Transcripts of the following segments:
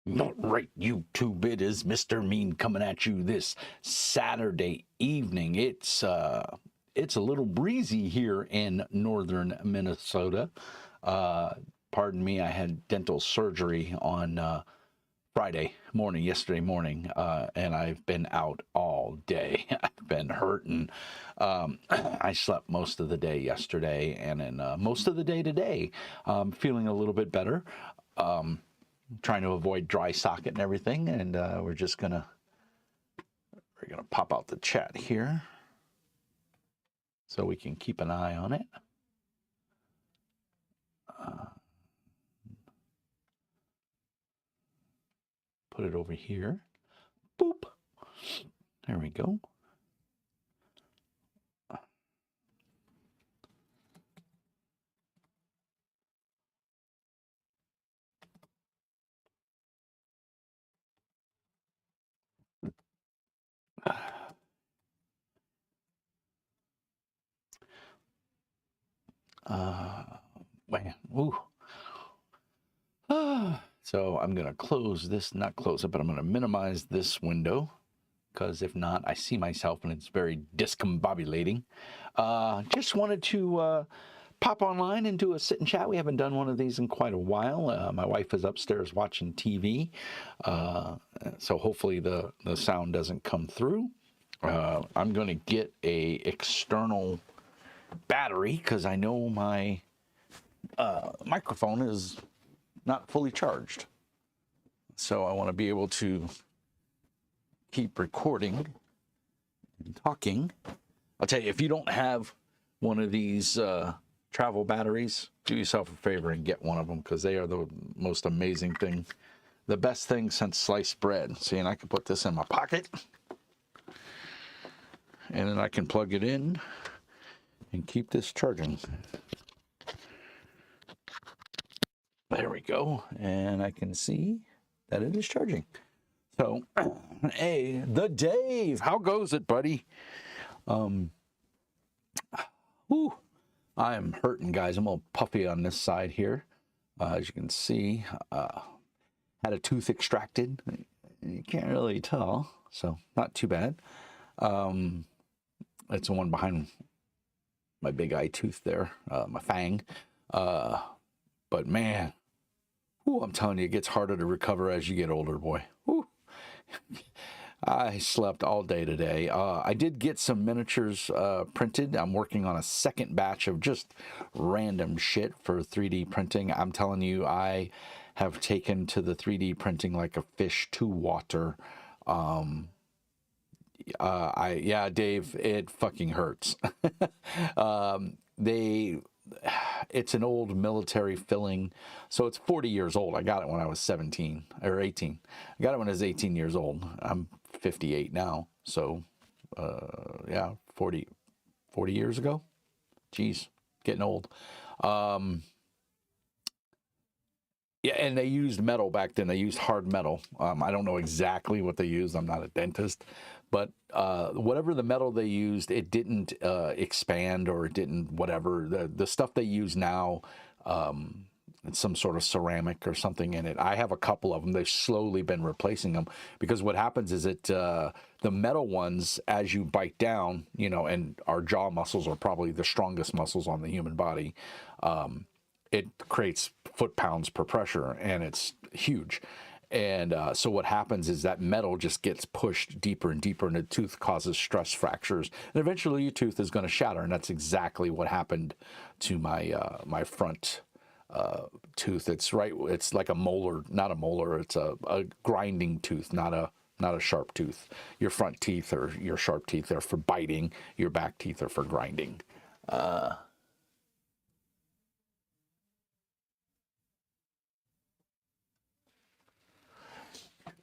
Not right, YouTube. It is Mr. Mean coming at you this Saturday evening. It's a little breezy here in northern Minnesota. Uh, Pardon me, I had dental surgery on yesterday morning, and I've been out all day. I've been hurting. I slept most of the day yesterday, and then most of the day today. Feeling a little bit better. Trying to avoid dry socket and everything, and we're gonna pop out the chat here so we can keep an eye on it. Put it over here. Boop. There we go. Man, ooh. So I'm going to close this, not close it, but I'm going to minimize this window because if not, I see myself and it's very discombobulating. Just wanted to pop online and do a sit and chat. We haven't done one of these in quite a while. My wife is upstairs watching TV, so hopefully the sound doesn't come through. I'm going to get a external battery because I know my microphone is not fully charged. So I want to be able to keep recording and talking. I'll tell you, if you don't have one of these travel batteries, do yourself a favor and get one of them because they are the most amazing thing. The best thing since sliced bread. See, and I can put this in my pocket and then I can plug it in and keep this charging. There we go. And I can see that it is charging. So, hey, the Dave, how goes it, buddy? Whew, I am hurting, guys. I'm all puffy on this side here. As you can see, had a tooth extracted. You can't really tell, so not too bad. It's the one behind my big eye tooth there, my fang. But man, whew, I'm telling you, it gets harder to recover as you get older, boy. Whew. I slept all day today. I did get some miniatures printed. I'm working on a second batch of just random shit for 3D printing. I'm telling you, I have taken to the 3D printing like a fish to water. Yeah, Dave, it fucking hurts. It's an old military filling, so it's 40 years old. I got it when I was 17 or 18. I got it when I was 18 years old. I'm 58 now, so yeah, 40 years ago. Jeez, getting old. Yeah, and they used metal back then. They used hard metal. I don't know exactly what they used. I'm not a dentist, but whatever the metal they used, it didn't expand or it didn't whatever. The stuff they use now, it's some sort of ceramic or something in it. I have a couple of them. They've slowly been replacing them because what happens is the metal ones, as you bite down, you know, and our jaw muscles are probably the strongest muscles on the human body. It creates foot-pounds per pressure, and it's huge. And so what happens is that metal just gets pushed deeper and deeper, and the tooth causes stress fractures. And eventually your tooth is going to shatter, and that's exactly what happened to my my front tooth. It's like a molar, not a molar. It's a grinding tooth, not a sharp tooth. Your front teeth or your sharp teeth are for biting. Your back teeth are for grinding.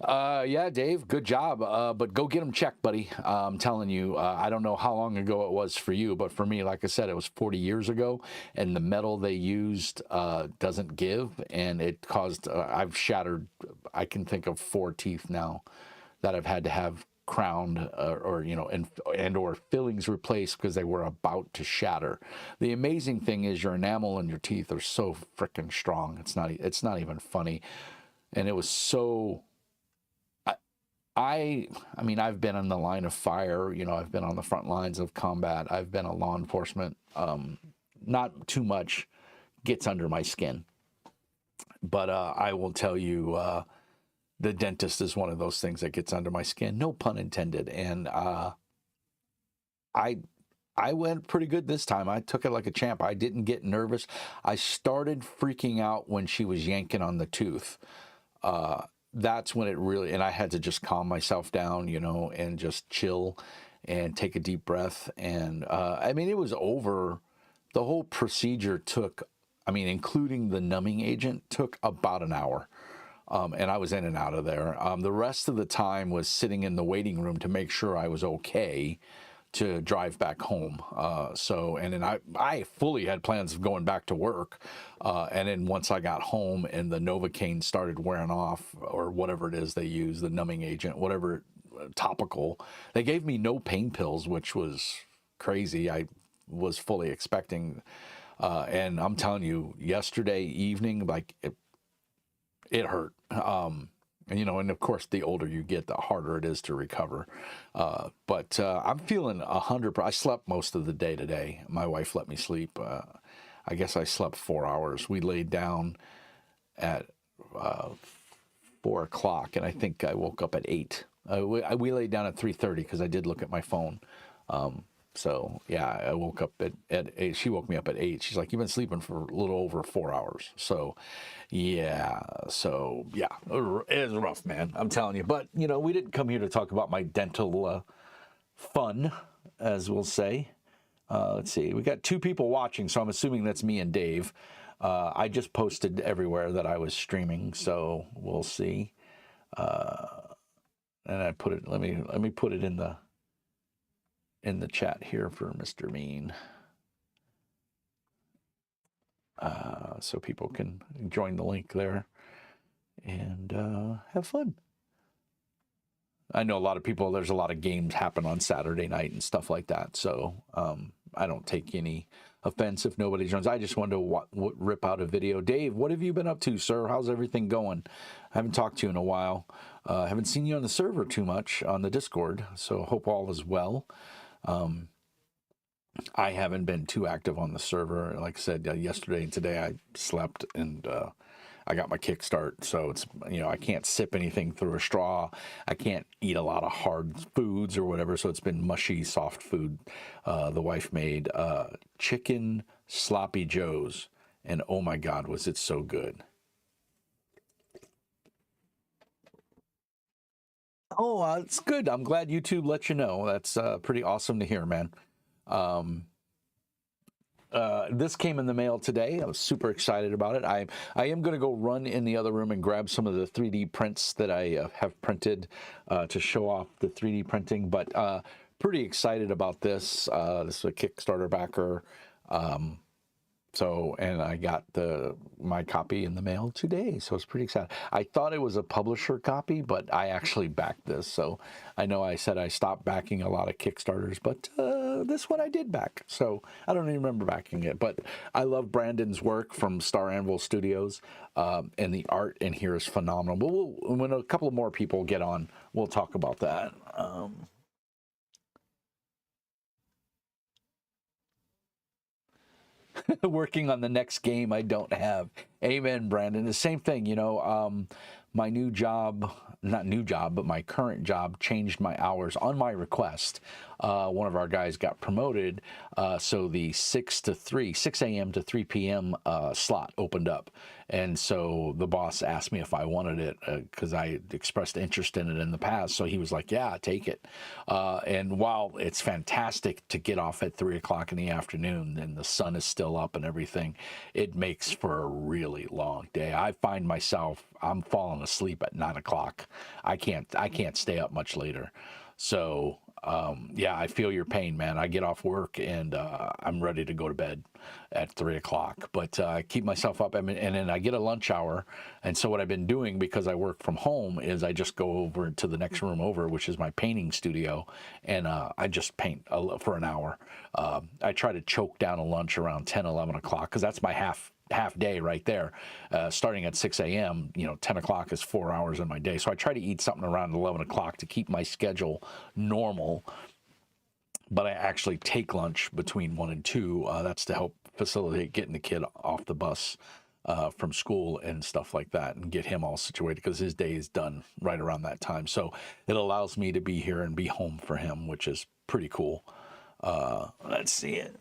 Yeah, Dave, good job. But go get them checked, buddy. I'm telling you, I don't know how long ago it was for you, but for me, like I said, it was 40 years ago, and the metal they used doesn't give, and it caused, I've shattered, I can think of 4 teeth now that I've had to have crowned or you know, and or fillings replaced because they were about to shatter. The amazing thing is your enamel and your teeth are so freaking strong. It's not even funny. And it was so, I, I mean, I've been on the line of fire, you know, I've been on the front lines of combat. I've been a law enforcement. Not too much gets under my skin, but I will tell you, the dentist is one of those things that gets under my skin, no pun intended. And I went pretty good this time. I took it like a champ. I didn't get nervous. I started freaking out when she was yanking on the tooth. That's when it really, and I had to just calm myself down, you know, and just chill and take a deep breath. And I mean, it was over. The whole procedure took, I mean, including the numbing agent, took about an hour. And I was in and out of there. The rest of the time was sitting in the waiting room to make sure I was okay to drive back home. And then I fully had plans of going back to work. And then once I got home and the Novocaine started wearing off, or whatever it is they use, the numbing agent, whatever, topical, they gave me no pain pills, which was crazy. I was fully expecting. And I'm telling you, yesterday evening, like it hurt. And, you know, and of course, the older you get, the harder it is to recover. But I'm feeling 100%. I slept most of the day today. My wife let me sleep. I guess I slept 4 hours. We laid down at 4 o'clock, and I think I woke up at 8. We laid down at 3:30 because I did look at my phone. So yeah, I woke up at 8. She woke me up at 8. She's like, "You've been sleeping for a little over 4 hours." So yeah, it is rough, man. I'm telling you. But you know, we didn't come here to talk about my dental fun, as we'll say. Let's see, we got 2 people watching, so I'm assuming that's me and Dave. I just posted everywhere that I was streaming, so we'll see. And I put it. Let me put it in the chat here for Mr. Mean, so people can join the link there and have fun. I know a lot of people, there's a lot of games happen on Saturday night and stuff like that, so I don't take any offense if nobody joins. I just wanted to rip out a video. Dave, what have you been up to, sir? How's everything going? I haven't talked to you in a while. Haven't seen you on the server too much on the Discord, so hope all is well. I haven't been too active on the server. Like I said, yesterday and today I slept, and I got my kickstart. So it's, you know, I can't sip anything through a straw. I can't eat a lot of hard foods or whatever. So it's been mushy, soft food. The wife made chicken sloppy joes, and oh my God, was it so good. Oh, it's good. I'm glad YouTube let you know. That's pretty awesome to hear, man. This came in the mail today. I was super excited about it. I am going to go run in the other room and grab some of the 3D prints that I have printed to show off the 3D printing, but pretty excited about this. This is a Kickstarter backer. And I got my copy in the mail today, so I was pretty excited. I thought it was a publisher copy, but I actually backed this. So I know I said I stopped backing a lot of Kickstarters, but this one I did back. So I don't even remember backing it, but I love Brandon's work from Star Anvil Studios, and the art in here is phenomenal. But when a couple of more people get on, we'll talk about that. Working on the next game I don't have. Amen, Brandon. The same thing, you know, my new job, not new job, but my current job changed my hours on my request. One of our guys got promoted, so the 6 a.m. to 3 p.m. Slot opened up. And so the boss asked me if I wanted it because I expressed interest in it in the past. So he was like, yeah, take it. And while it's fantastic to get off at 3 o'clock in the afternoon and the sun is still up and everything, it makes for a really long day. I find myself, I'm falling asleep at 9 o'clock. I can't stay up much later. So yeah, I feel your pain, man. I get off work and I'm ready to go to bed at 3 o'clock, but I keep myself up, and then I get a lunch hour. And so what I've been doing, because I work from home, is I just go over to the next room over, which is my painting studio, and I just paint for an hour. I try to choke down a lunch around 10, 11 o'clock, because that's my half day right there. Starting at 6 a.m., 10 o'clock is 4 hours in my day. So I try to eat something around 11 o'clock to keep my schedule normal. But I actually take lunch between 1 and 2. That's to help facilitate getting the kid off the bus from school and stuff like that, and get him all situated, because his day is done right around that time. So it allows me to be here and be home for him, which is pretty cool. Let's see it.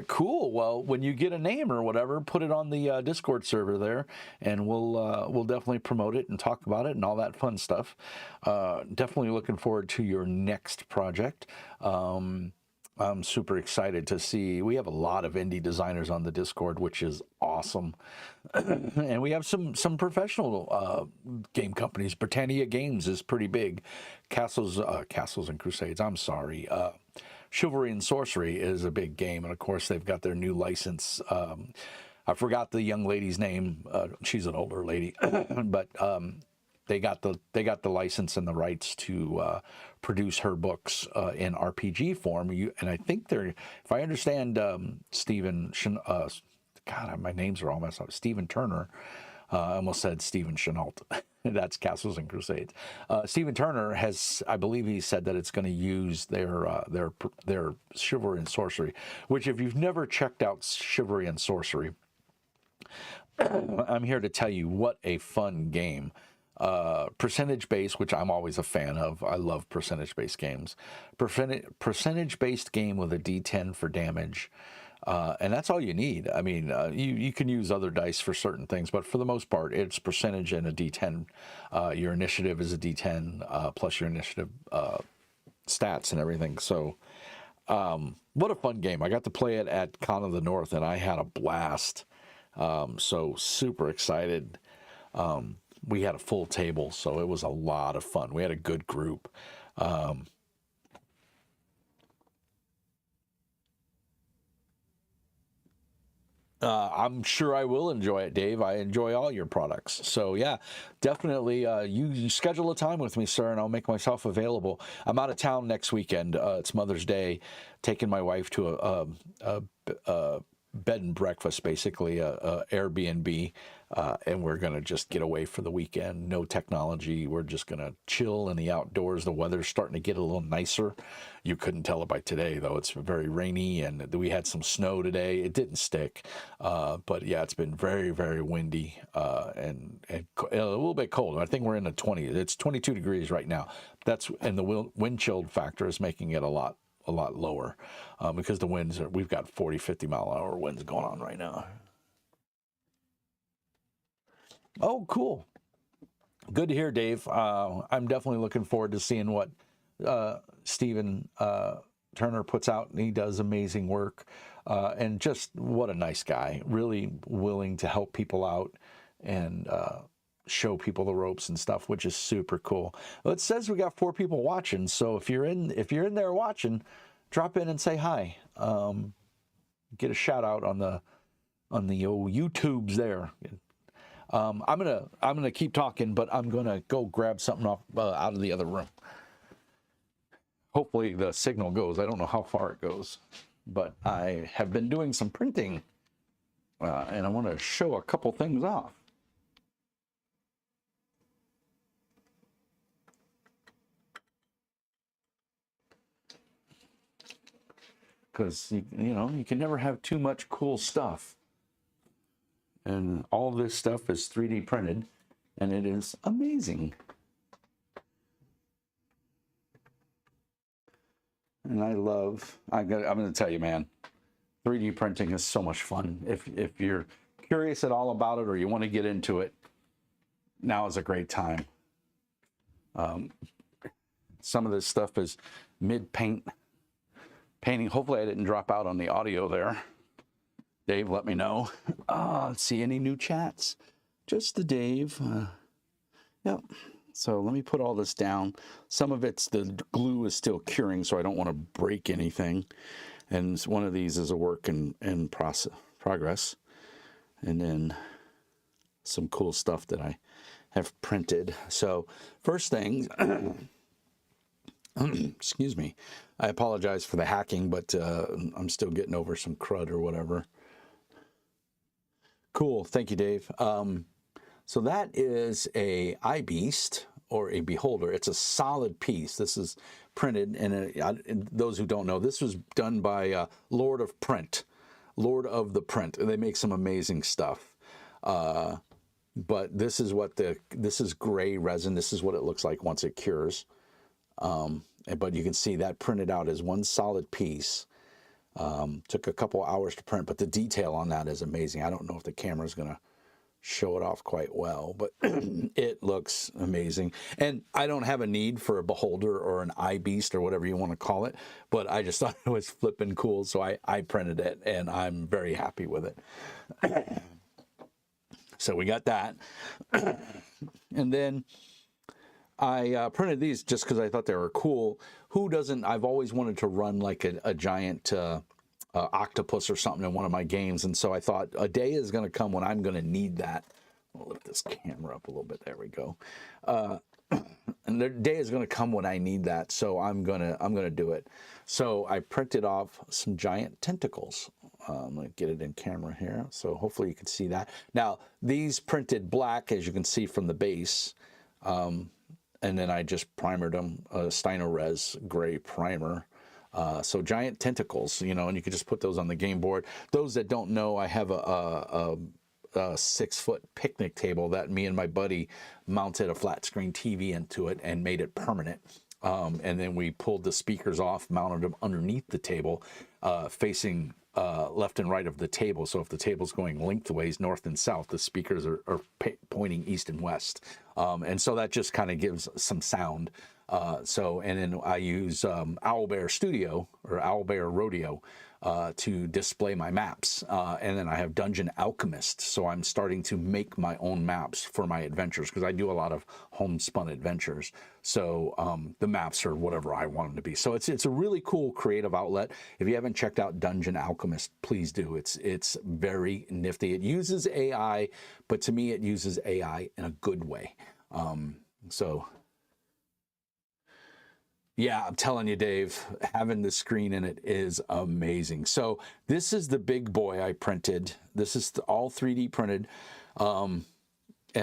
Cool. Well, when you get a name or whatever, put it on the Discord server there, and we'll definitely promote it and talk about it and all that fun stuff. Definitely looking forward to your next project. I'm super excited to see. We have a lot of indie designers on the Discord, which is awesome, and we have some professional game companies. Britannia Games is pretty big. Castles and Crusades. I'm sorry. Chivalry and Sorcery is a big game, and of course they've got their new license. I forgot the young lady's name. She's an older lady, but they got the license and the rights to produce her books in RPG form. And I think if I understand, Stephen, God, my names are all messed up. Stephen Turner. I almost said Stephen Chenault. That's Castles and Crusades. Stephen Turner has, I believe he said that it's going to use their Chivalry and Sorcery, which, if you've never checked out Chivalry and Sorcery, I'm here to tell you what a fun game. Percentage-based, which I'm always a fan of. I love percentage-based games. Percentage-based game with a D10 for damage. And that's all you need. I mean, you can use other dice for certain things, but for the most part, it's percentage and a D10. Your initiative is a D10 plus your initiative stats and everything. So, what a fun game. I got to play it at Con of the North, and I had a blast. So super excited. We had a full table, so it was a lot of fun. We had a good group. I'm sure I will enjoy it, Dave. I enjoy all your products. So, yeah, definitely you schedule a time with me, sir, and I'll make myself available. I'm out of town next weekend. It's Mother's Day, taking my wife to a bed and breakfast, basically, a Airbnb, and we're going to just get away for the weekend. No technology. We're just going to chill in the outdoors. The weather's starting to get a little nicer. You couldn't tell it by today, though. It's very rainy, and we had some snow today. It didn't stick, but yeah, it's been very, very windy and a little bit cold. I think we're in the 20s. It's 22 degrees right now. And the wind chill factor is making it a lot lower because the winds we've got 40, 50 mile an hour winds going on right now. Oh, cool. Good to hear, Dave. I'm definitely looking forward to seeing what Stephen Turner puts out, and he does amazing work. And just what a nice guy, really willing to help people out and show people the ropes and stuff, which is super cool. Well, it says we got 4 people watching, so if you're in there watching, drop in and say hi. Get a shout out on the old YouTubes there. I'm gonna keep talking, but I'm gonna go grab something off out of the other room. Hopefully the signal goes. I don't know how far it goes, but I have been doing some printing, and I want to show a couple things off. Because you can never have too much cool stuff. And all this stuff is 3D printed, and it is amazing. And I'm going to tell you, man, 3D printing is so much fun. If you're curious at all about it, or you want to get into it, now is a great time. Some of this stuff is painting. Hopefully I didn't drop out on the audio there. Dave, let me know. Let's see, any new chats? Just the Dave. Yep. So let me put all this down. Some of the glue is still curing, so I don't want to break anything. And one of these is a work in progress. And then some cool stuff that I have printed. So first thing, Excuse me. I apologize for the hacking, but I'm still getting over some crud or whatever. Cool. Thank you, Dave. So that is a iBeast or a Beholder. It's a solid piece. This is printed, and those who don't know, this was done by Lord of the Print. They make some amazing stuff. But this is this is gray resin. This is what it looks like once it cures. But you can see that printed out as one solid piece. Took a couple hours to print, but the detail on that is amazing. I don't know if the camera is going to show it off quite well, but it looks amazing. And I don't have a need for a Beholder or an iBeast or whatever you want to call it, but I just thought it was flipping cool, so I printed it, and I'm very happy with it. So we got that. And then I printed these just because I thought they were cool. Who doesn't? I've always wanted to run like a giant octopus or something in one of my games, and so I thought a day is going to come when I'm going to need that. I'll lift this camera up a little bit. There we go. And the day is going to come when I need that, so I'm gonna do it. So I printed off some giant tentacles. I'm going to get it in camera here, so hopefully you can see that. Now these printed black, as you can see from the base. And then I just primered them, Steiner Res gray primer. So giant tentacles, you know, and you can just put those on the game board. Those that don't know, I have a 6-foot picnic table that me and my buddy mounted a flat screen TV into it and made it permanent. And then we pulled the speakers off, mounted them underneath the table, facing left and right of the table. So if the table's going lengthways, north and south, the speakers are pointing east and west. And so that just kind of gives some sound. And then I use Owlbear Studio or Owlbear Rodeo to display my maps. And then I have Dungeon Alchemist. So I'm starting to make my own maps for my adventures because I do a lot of homespun adventures. So the maps are whatever I want them to be. So it's a really cool creative outlet. If you haven't checked out Dungeon Alchemist, please do. It's very nifty. It uses AI, but to me it uses AI in a good way. Yeah, I'm telling you, Dave, having the screen in it is amazing. So this is the big boy I printed. This is all 3D printed. And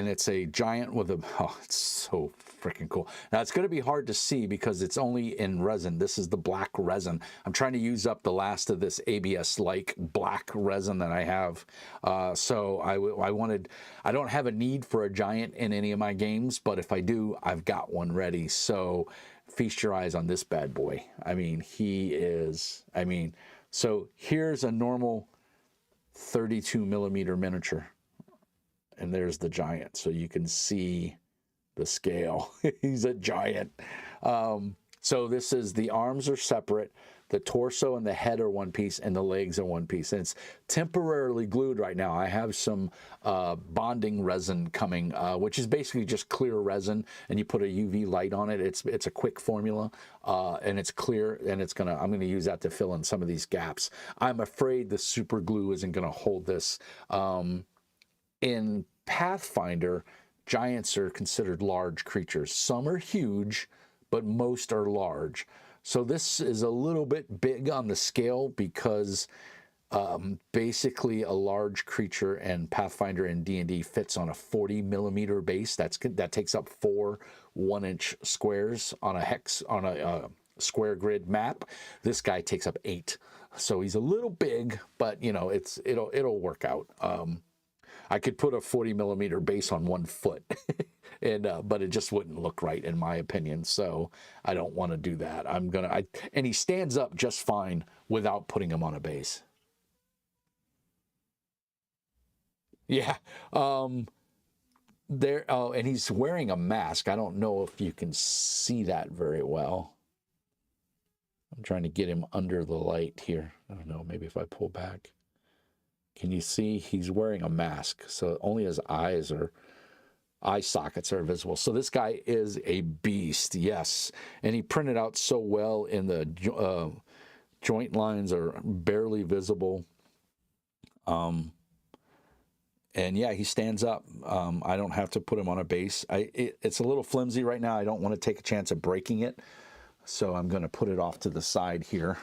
it's a giant with it's so freaking cool. Now it's going to be hard to see because it's only in resin. This is the black resin. I'm trying to use up the last of this ABS-like black resin that I have. So I don't have a need for a giant in any of my games, but if I do, I've got one ready. So feast your eyes on this bad boy. I mean, so here's a normal 32 millimeter miniature. And there's the giant, so you can see the scale. He's a giant. So this is, the arms are separate, the torso and the head are one piece, and the legs are one piece. And it's temporarily glued right now. I have some bonding resin coming, which is basically just clear resin, and you put a UV light on it. It's a quick formula, and it's clear, and I'm gonna use that to fill in some of these gaps. I'm afraid the super glue isn't gonna hold this. In Pathfinder, giants are considered large creatures. Some are huge, but most are large. So this is a little bit big on the scale because basically a large creature in Pathfinder and D&D fits on a 40 millimeter base. That takes up 4 1-inch squares on a square grid map. This guy takes up 8. So he's a little big, but you know, it'll work out. I could put a 40 millimeter base on 1 foot, but it just wouldn't look right in my opinion. So I don't want to do that. And he stands up just fine without putting him on a base. Yeah. And he's wearing a mask. I don't know if you can see that very well. I'm trying to get him under the light here. I don't know, maybe if I pull back. Can you see he's wearing a mask? So only his eye sockets are visible. So this guy is a beast, yes. And he printed out so well, in the joint lines are barely visible. And yeah, he stands up. I don't have to put him on a base. It's a little flimsy right now. I don't want to take a chance of breaking it. So I'm going to put it off to the side here,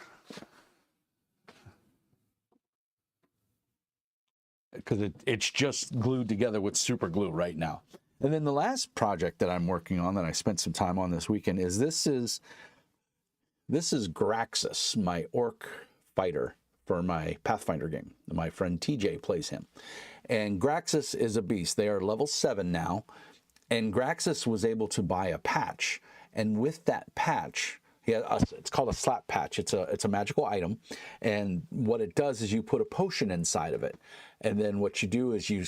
because it's just glued together with super glue right now. And then the last project that I'm working on that I spent some time on this weekend is this is Graxus, my orc fighter for my Pathfinder game. My friend TJ plays him. And Graxus is a beast. They are level 7 now. And Graxus was able to buy a patch. And with that patch, it's called a slap patch. It's a magical item. And what it does is you put a potion inside of it. And then what you do is you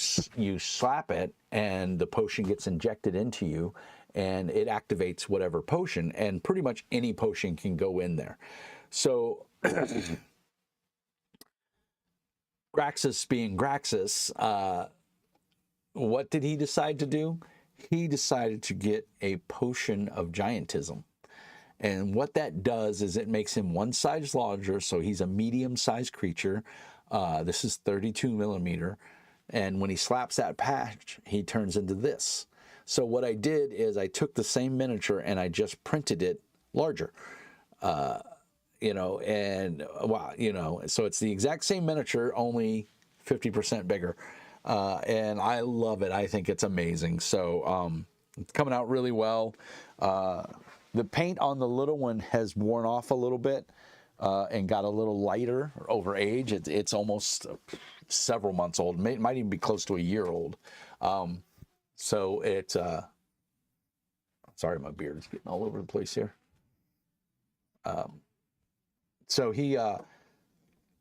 slap it, and the potion gets injected into you, and it activates whatever potion, and pretty much any potion can go in there. So Graxus being Graxus, what did he decide to do? He decided to get a potion of giantism. And what that does is it makes him one size larger, so he's a medium-sized creature. This is 32 millimeter. And when he slaps that patch, he turns into this. So what I did is I took the same miniature and I just printed it larger. You know, and wow, you know, so it's the exact same miniature, only 50% bigger. And I love it. I think it's amazing. So it's coming out really well. The paint on the little one has worn off a little bit and got a little lighter over age. It's almost several months old. It might even be close to a year old. So it's, sorry, my beard is getting all over the place here. So he,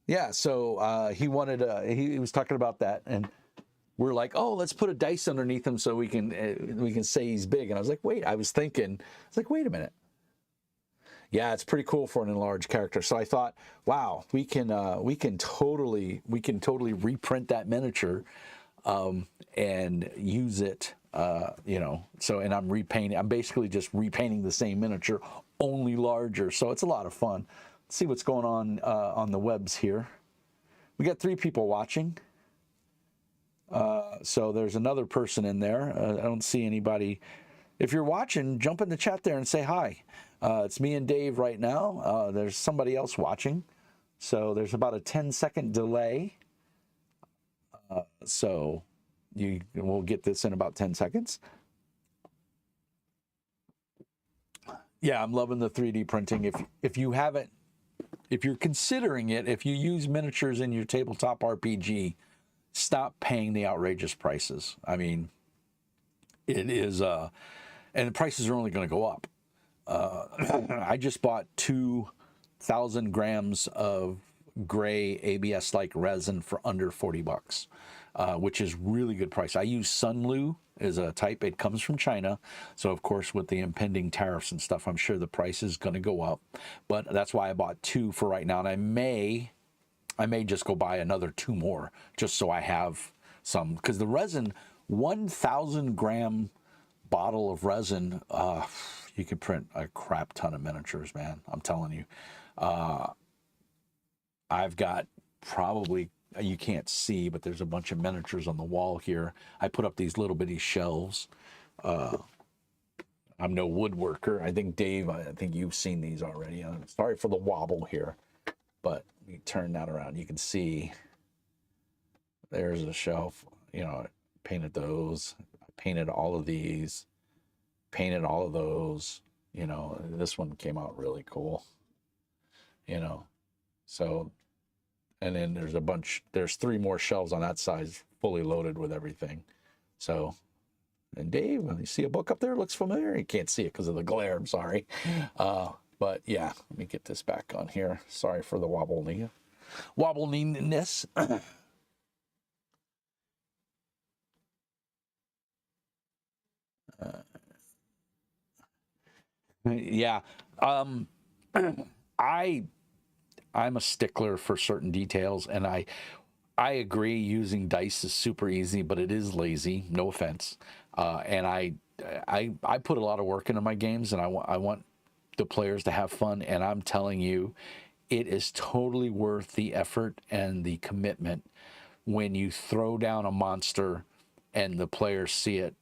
yeah, so he wanted, he was talking about that, and we're like, oh, let's put a dice underneath him so we can say he's big. And I was like, wait, I was like, wait a minute. Yeah, it's pretty cool for an enlarged character. So I thought, wow, we can totally reprint that miniature and use it, you know. So, and I'm basically just repainting the same miniature, only larger. So it's a lot of fun. Let's see what's going on the webs here. We got 3 people watching. So there's another person in there. I don't see anybody. If you're watching, jump in the chat there and say hi. It's me and Dave right now. There's somebody else watching. So there's about a 10-second delay. So we'll get this in about 10 seconds. Yeah, I'm loving the 3D printing. If you're considering it, if you use miniatures in your tabletop RPG, stop paying the outrageous prices. I mean, it is, and the prices are only going to go up. I just bought 2,000 grams of gray ABS-like resin for under $40, which is really good price. I use Sunlu as a type. It comes from China. So, of course, with the impending tariffs and stuff, I'm sure the price is going to go up. But that's why I bought 2 for right now. And I may just go buy another 2 more just so I have some. Because the resin, 1,000 gram bottle of resin, you can print a crap ton of miniatures, man. I'm telling you. I've got probably, you can't see, but there's a bunch of miniatures on the wall here. I put up these little bitty shelves. I'm no woodworker. I think, Dave, I think you've seen these already. I'm sorry for the wobble here, but you turn that around. You can see there's a shelf. You know, I painted those. I painted all of these. Painted all of those. You know, this one came out really cool. You know, so, and then there's 3 more shelves on that side fully loaded with everything. So, and Dave, you see a book up there? Looks familiar. You can't see it because of the glare. I'm sorry. But yeah, let me get this back on here. Sorry for the wobbliness. Yeah. I'm a stickler for certain details, and I agree using dice is super easy, but it is lazy. No offense. And I put a lot of work into my games, and I want the players to have fun. And I'm telling you, it is totally worth the effort and the commitment when you throw down a monster and the players see it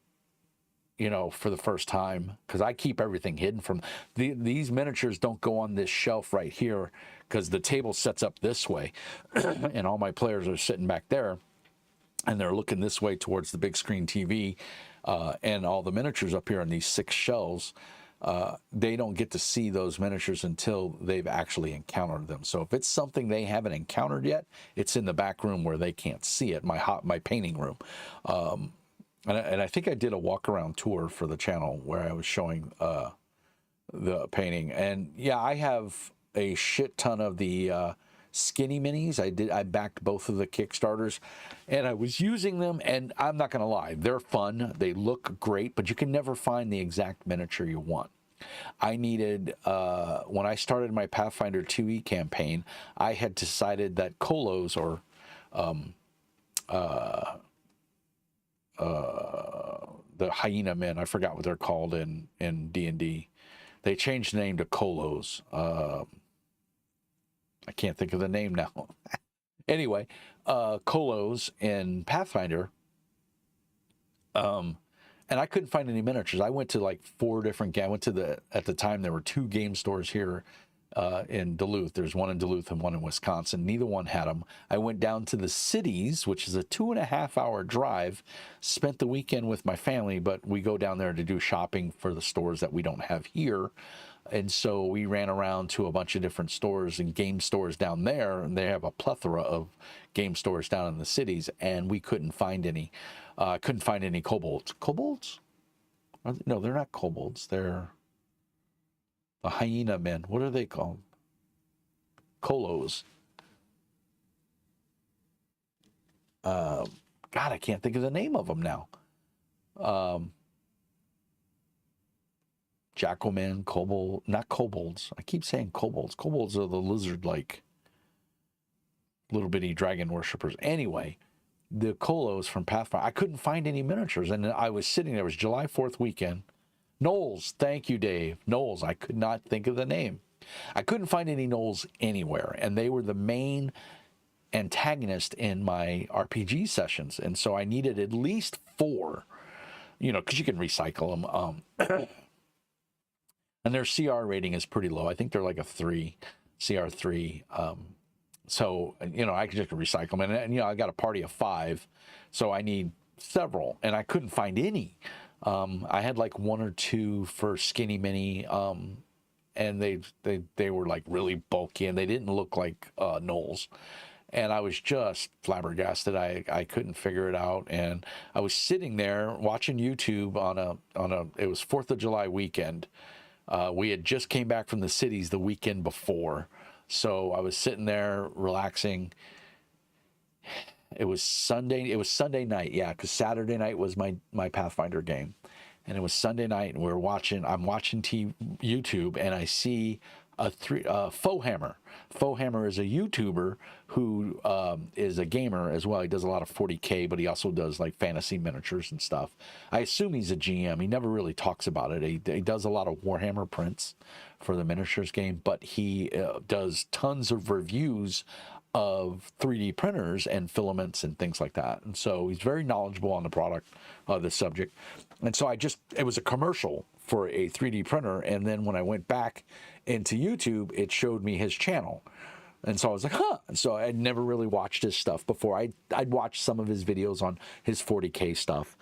you know, for the first time, because I keep everything hidden from these miniatures don't go on this shelf right here because the table sets up this way and all my players are sitting back there and they're looking this way towards the big screen TV and all the miniatures up here on these 6 shelves. They don't get to see those miniatures until they've actually encountered them. So if it's something they haven't encountered yet, it's in the back room where they can't see it, my painting room. And I think I did a walk around tour for the channel where I was showing the painting. And yeah, I have a shit ton of the skinny minis. I backed both of the Kickstarters and I was using them, and I'm not gonna lie, they're fun, they look great, but you can never find the exact miniature you want. I needed when I started my Pathfinder 2e campaign, I had decided that Kolos, or the hyena men, I forgot what they're called in D&D, they changed the name to Kolos. I can't think of the name now. Anyway, Kolos in Pathfinder, and I couldn't find any miniatures. I went to like 4 different, I went to at the time there were 2 game stores here in Duluth. There's one in Duluth and one in Wisconsin. Neither one had them. I went down to the cities, which is a 2.5-hour drive, spent the weekend with my family, but we go down there to do shopping for the stores that we don't have here. And so we ran around to a bunch of different stores and game stores down there, and they have a plethora of game stores down in the cities, and we couldn't find any. Couldn't find any kobolds. Kobolds? No, they're not kobolds. They're the hyena men. What are they called? Kolos. God, I can't think of the name of them now. Jackalmen, kobold, not kobolds. I keep saying kobolds. Kobolds are the lizard-like little bitty dragon worshippers. Anyway, the Kolos from Pathfinder, I couldn't find any miniatures, and I was sitting there. It was July 4th weekend. Knowles, thank you, Dave. Knowles, I could not think of the name. I couldn't find any Knowles anywhere, and they were the main antagonist in my RPG sessions, and so I needed at least 4, you know, because you can recycle them. And their CR rating is pretty low. I think they're like a 3, CR3. So, you know, I could just recycle them. And, you know, I got a party of 5, so I need several. And I couldn't find any. I had like 1 or 2 for Skinny Mini. And they were like really bulky, and they didn't look like Knowles. And I was just flabbergasted. I couldn't figure it out. And I was sitting there watching YouTube it was 4th of July weekend. We had just came back from the cities the weekend before. So I was sitting there relaxing. It was Sunday night, yeah, because Saturday night was my Pathfinder game. And it was Sunday night, and I'm watching YouTube, and I see Faux Hammer. Faux Hammer is a YouTuber who is a gamer as well. He does a lot of 40K, but he also does like fantasy miniatures and stuff. I assume he's a GM. He never really talks about it. He does a lot of Warhammer prints for the miniatures game, but he does tons of reviews of 3D printers and filaments and things like that. And so he's very knowledgeable on the product, the subject. And so it was a commercial for a 3D printer. And then when I went back into YouTube, it showed me his channel. And so I was like, huh. And so I'd never really watched his stuff before. I'd watched some of his videos on his 40K stuff.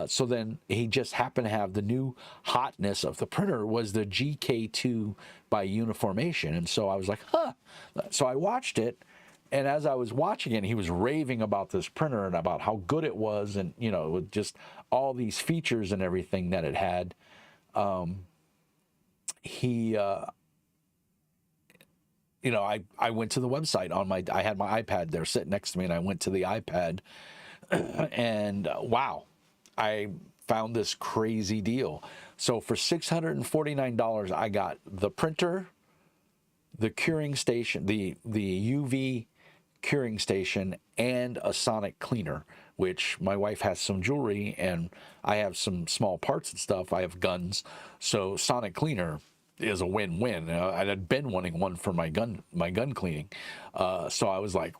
So then he just happened to have the new hotness of the printer was the GK2 by Uniformation. And so I was like, huh. So I watched it. And as I was watching it, he was raving about this printer and about how good it was, and, you know, with just all these features and everything that it had. You know, I went to the website I had my iPad there sitting next to me, and I went to the iPad and wow, I found this crazy deal. So for $649, I got the printer, the curing station, the UV curing station, and a sonic cleaner, which my wife has some jewelry and I have some small parts and stuff. I have guns. So sonic cleaner is a win-win. I had been wanting one for my gun cleaning. So I was like,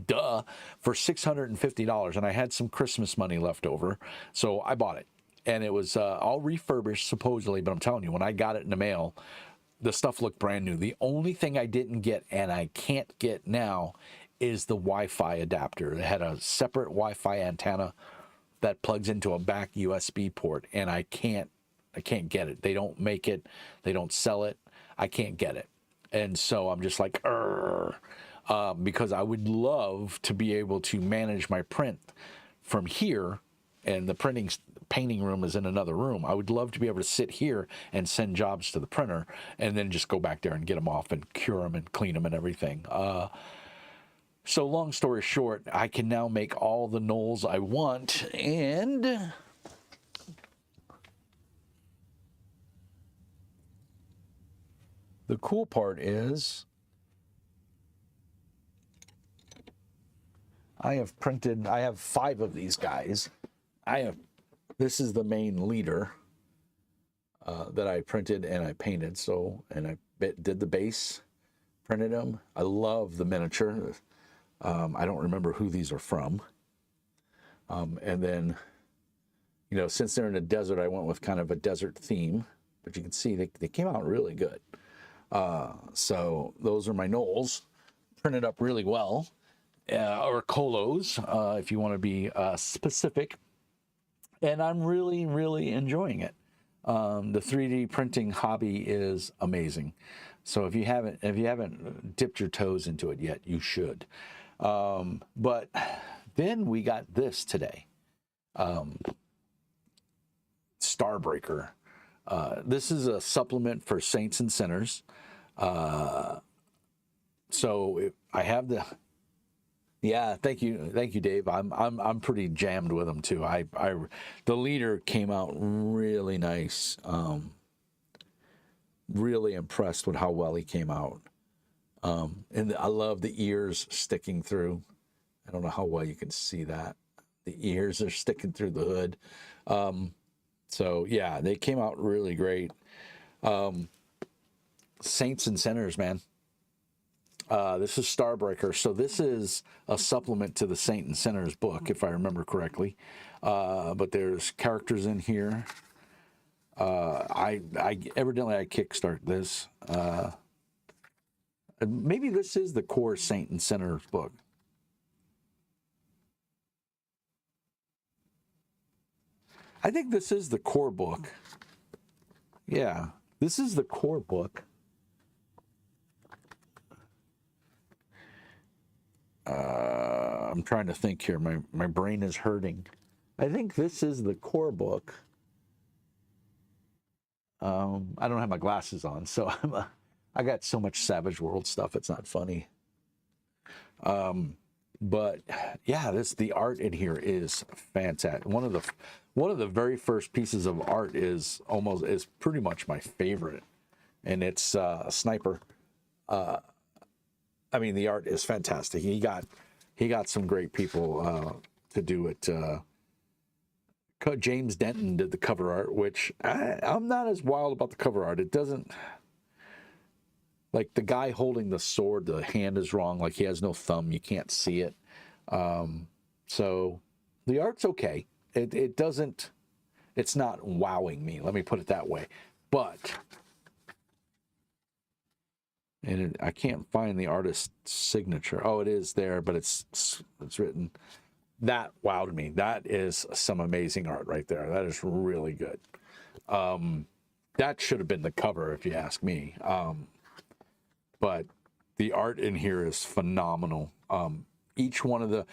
duh, for $650. And I had some Christmas money left over. So I bought it. and it was all refurbished supposedly, but I'm telling you, when I got it in the mail, the stuff looked brand new. The only thing I didn't get, and I can't get now, is the Wi-Fi adapter. It had a separate Wi-Fi antenna that plugs into a back USB port, and I can't get it. They don't make it, they don't sell it. I can't get it, and so I'm just like, because I would love to be able to manage my print from here, and the painting room is in another room. I would love to be able to sit here and send jobs to the printer, and then just go back there and get them off and cure them and clean them and everything. So long story short, I can now make all the knolls I want, and the cool part is I have 5 of these guys. This is the main leader that I printed and I painted. So, and I did the base, printed them. I love the miniature. I don't remember who these are from. And then, you know, since they're in a desert, I went with kind of a desert theme, but you can see they came out really good. So those are my knolls, printed up really well, or colos, if you want to be specific. And I'm really, really enjoying it. The 3D printing hobby is amazing. So if you haven't dipped your toes into it yet, you should. But then we got this today, Starbreaker. This is a supplement for Saints and Sinners. So I have the. Yeah, thank you, Dave. I'm pretty jammed with them too. The leader came out really nice. Really impressed with how well he came out. And I love the ears sticking through. I don't know how well you can see that. The ears are sticking through the hood. So yeah, they came out really great. Saints and Sinners, man. This is Starbreaker. So this is a supplement to the Saint and Sinners book, if I remember correctly. But there's characters in here. Evidently I kickstart this. Maybe this is the core Saint and Sinners book. I think this is the core book. Yeah, this is the core book. I'm trying to think here. My brain is hurting. I think this is the core book. I don't have my glasses on, so I got so much Savage World stuff. It's not funny. But yeah, the art in here is fantastic. One of the very first pieces of art is pretty much my favorite, and it's Sniper. I mean, the art is fantastic. He got some great people to do it. James Denton did the cover art, which I'm not as wild about the cover art. It doesn't, like, the guy holding the sword, the hand is wrong. Like, he has no thumb. You can't see it. So the art's okay. It doesn't, it's not wowing me. Let me put it that way. But, and I can't find the artist's signature. Oh, it is there, but it's written. That wowed me. That is some amazing art right there. That is really good. That should have been the cover, if you ask me. But the art in here is phenomenal. Each one of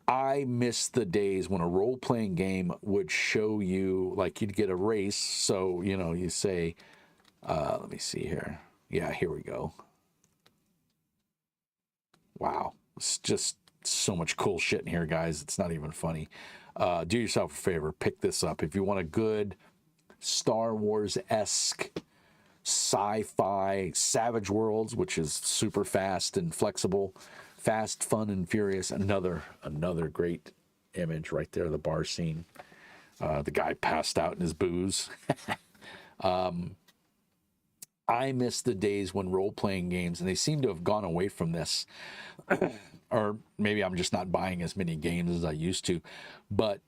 I miss the days when a role-playing game would show you, like, you'd get a race. So, you know, you say, let me see here. Yeah, here we go. Wow. It's just so much cool shit in here, guys. It's not even funny. Do yourself a favor. Pick this up. If you want a good Star Wars-esque sci-fi Savage Worlds, which is super fast and flexible, fast, fun, and furious. Another great image right there, the bar scene. The guy passed out in his booze. I miss the days when role-playing games, and they seem to have gone away from this, or maybe I'm just not buying as many games as I used to, but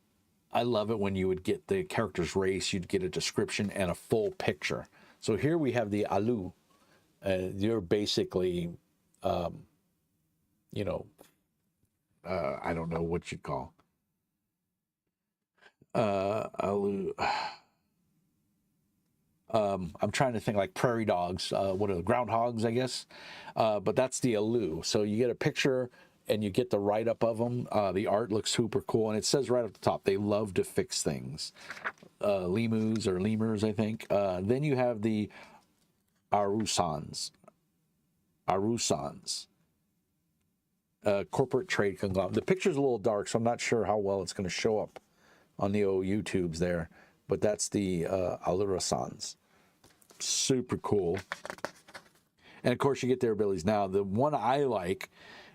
I love it when you would get the character's race, you'd get a description and a full picture. So here we have the Alu. You're basically, you know, I don't know what you'd call Alu. I'm trying to think like prairie dogs. What are the groundhogs, I guess? But that's the Alu. So you get a picture and you get the write-up of them. The art looks super cool. And it says right at the top, they love to fix things. Lemus or lemurs, I think. Then you have the Arusans. Corporate trade conglomerate. The picture's a little dark, so I'm not sure how well it's going to show up on the old YouTubes there. But that's the Arusans. Super cool. And of course, you get their abilities. Now, the one I like,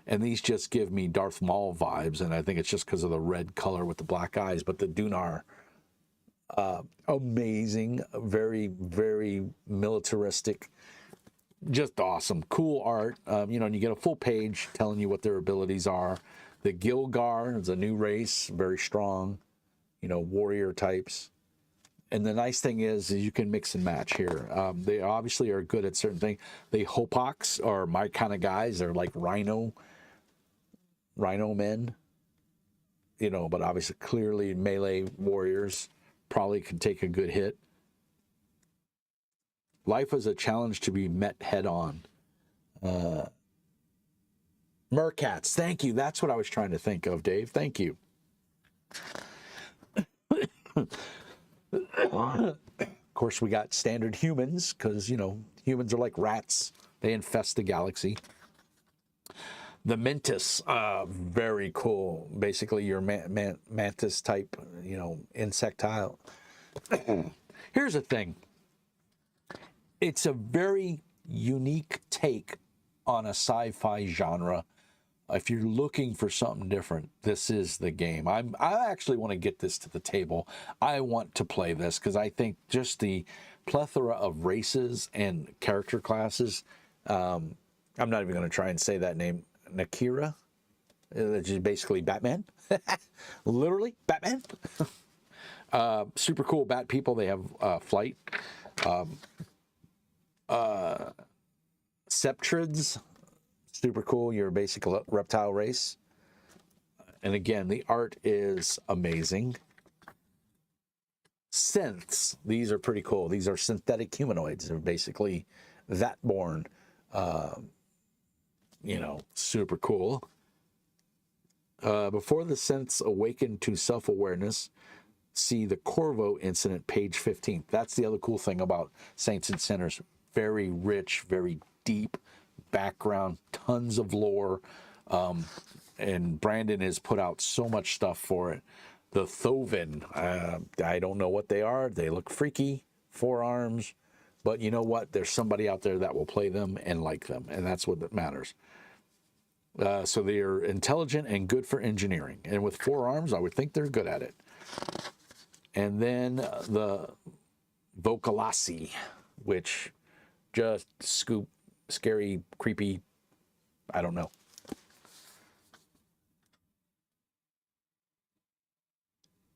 and these just give me Darth Maul vibes, and I think it's just because of the red color with the black eyes, but the Dunar. Amazing. Very, very militaristic. Just awesome. Cool art. You know, and you get a full page telling you what their abilities are. The Gilgar is a new race, very strong, you know, warrior types. And the nice thing is you can mix and match here. They obviously are good at certain things. The Hopoks are my kind of guys. They're like rhino men, you know, but obviously clearly melee warriors probably can take a good hit. Life is a challenge to be met head on. Mercats, thank you. That's what I was trying to think of, Dave. Thank you. Of course, we got standard humans because, you know, humans are like rats. They infest the galaxy. The Mentis, very cool. Basically, your mantis type, you know, insectile. Here's the thing. It's a very unique take on a sci-fi genre. If you're looking for something different, this is the game. I actually want to get this to the table. I want to play this because I think just the plethora of races and character classes. I'm not even going to try and say that name. Nakira, which is basically Batman. Literally, Batman. Super cool bat people. They have flight. Septrids. Super cool. You're a basic reptile race. And again, the art is amazing. Synths. These are pretty cool. These are synthetic humanoids. They're basically that born. You know, super cool. Before the synths awaken to self-awareness, see the Corvo incident, page 15. That's the other cool thing about Saints and Sinners. Very rich, very deep background, tons of lore. And Brandon has put out so much stuff for it. The Thovin, I don't know what they are. They look freaky, 4 arms. But you know what? There's somebody out there that will play them and like them. And that's what matters. So they are intelligent and good for engineering. And with 4 arms, I would think they're good at it. And then the Vocalasi, which just scoop, scary, creepy, I don't know.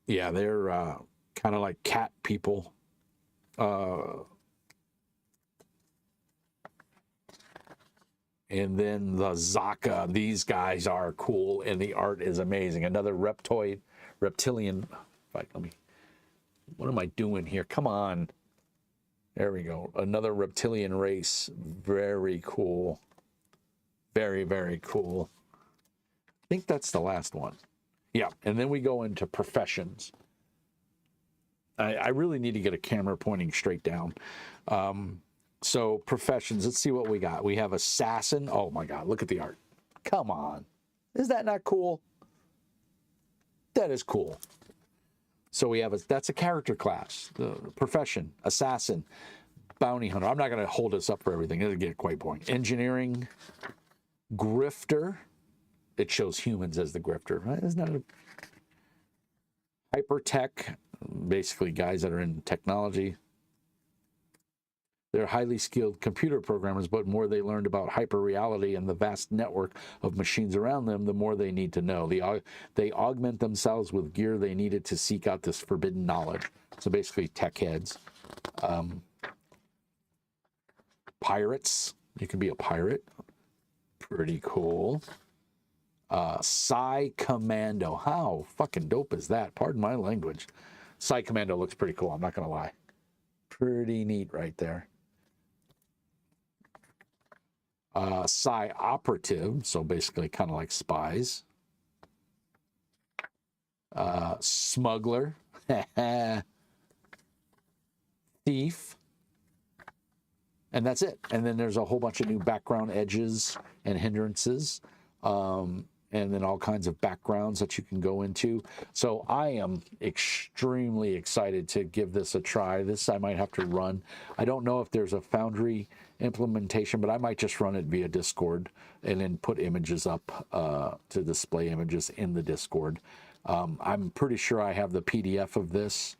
Yeah, they're kind of like cat people. And then the Zaka, these guys are cool, and the art is amazing. Another reptilian. Right, what am I doing here? Come on. There we go. Another reptilian race. Very cool. Very, very cool. I think that's the last one. Yeah, and then we go into professions. I really need to get a camera pointing straight down. So professions, let's see what we got. We have assassin. Oh my God, look at the art. Come on. Is that not cool? That is cool. So we have that's a character class. The profession, assassin, bounty hunter. I'm not going to hold this up for everything. It'll get quite boring. Engineering, grifter. It shows humans as the grifter, right? Isn't that hypertech? Basically guys that are in technology. They're highly skilled computer programmers, but more they learned about hyperreality and the vast network of machines around them, the more they need to know. They augment themselves with gear they needed to seek out this forbidden knowledge. So basically, tech heads. Pirates. You can be a pirate. Pretty cool. Psi Commando. How fucking dope is that? Pardon my language. Psi Commando looks pretty cool. I'm not going to lie. Pretty neat right there. Psi Operative. So basically kind of like spies. Smuggler. Thief. And that's it. And then there's a whole bunch of new background edges and hindrances. And then all kinds of backgrounds that you can go into. So I am extremely excited to give this a try. This I might have to run. I don't know if there's a Foundry implementation, but I might just run it via Discord and then put images up to display images in the Discord. I'm pretty sure I have the PDF of this.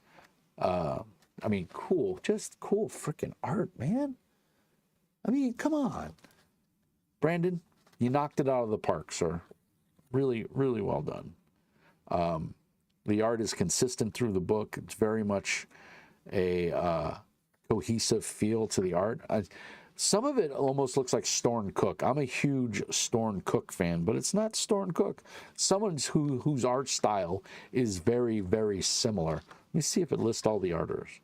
I mean, cool. Just cool freaking art, man. I mean, come on. Brandon, you knocked it out of the park, sir. Really, really well done. The art is consistent through the book. It's very much a cohesive feel to the art. Some of it almost looks like Storn Cook. I'm a huge Storn Cook fan, but it's not Storn Cook. Someone whose art style is very, very similar. Let me see if it lists all the artists.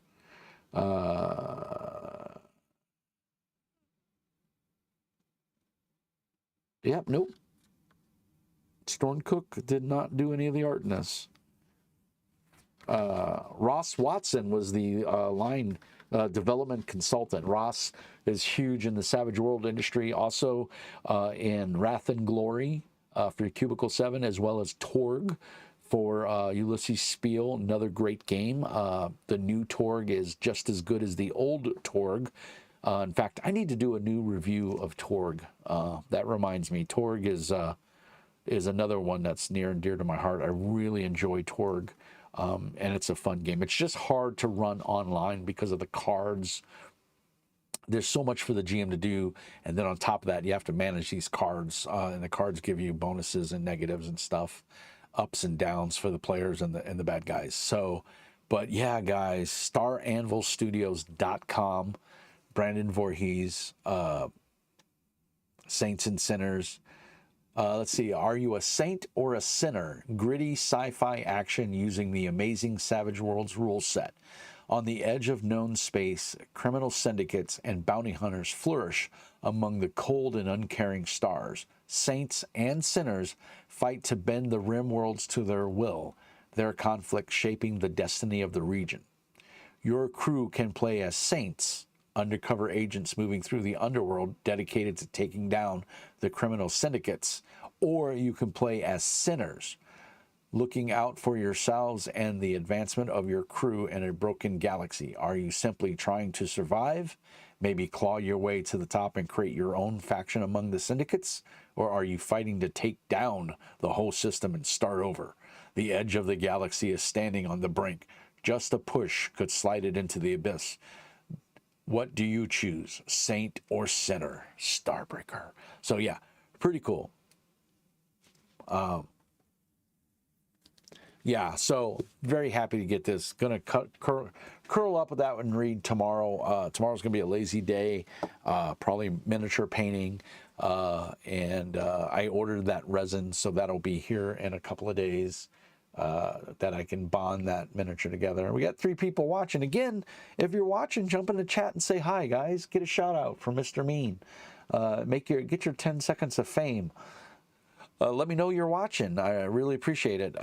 Yep, nope. Storn Cook did not do any of the art in this. Ross Watson was the line development consultant. Ross is huge in the Savage World industry, also in Wrath and Glory for Cubicle 7, as well as Torg for Ulysses Spiel, another great game. The new Torg is just as good as the old Torg. In fact, I need to do a new review of Torg. That reminds me, Torg is another one that's near and dear to my heart. I really enjoy Torg, and it's a fun game. It's just hard to run online because of the cards. There's so much for the GM to do, and then on top of that, you have to manage these cards, and the cards give you bonuses and negatives and stuff, ups and downs for the players and the bad guys. So, but yeah, guys, StarAnvilStudios.com, Brandon Voorhees, Saints and Sinners. Let's see, are you a saint or a sinner? Gritty sci-fi action using the amazing Savage Worlds rule set. On the edge of known space, criminal syndicates and bounty hunters flourish among the cold and uncaring stars. Saints and sinners fight to bend the rim worlds to their will, their conflict shaping the destiny of the region. Your crew can play as saints, undercover agents moving through the underworld dedicated to taking down the criminal syndicates, or you can play as sinners, looking out for yourselves and the advancement of your crew in a broken galaxy. Are you simply trying to survive, maybe claw your way to the top and create your own faction among the syndicates, or are you fighting to take down the whole system and start over? The edge of the galaxy is standing on the brink. Just a push could slide it into the abyss. What do you choose, saint or sinner? Starbreaker. So yeah, pretty cool. Yeah, so very happy to get this. Gonna curl up with that one and read tomorrow. Tomorrow's gonna be a lazy day, probably miniature painting, and I ordered that resin, so that'll be here in a couple of days. That I can bond that miniature together. We got 3 people watching. Again, if you're watching, jump in the chat and say hi, guys. Get a shout out from Mr. Mean. Get your 10 seconds of fame. Let me know you're watching. I really appreciate it.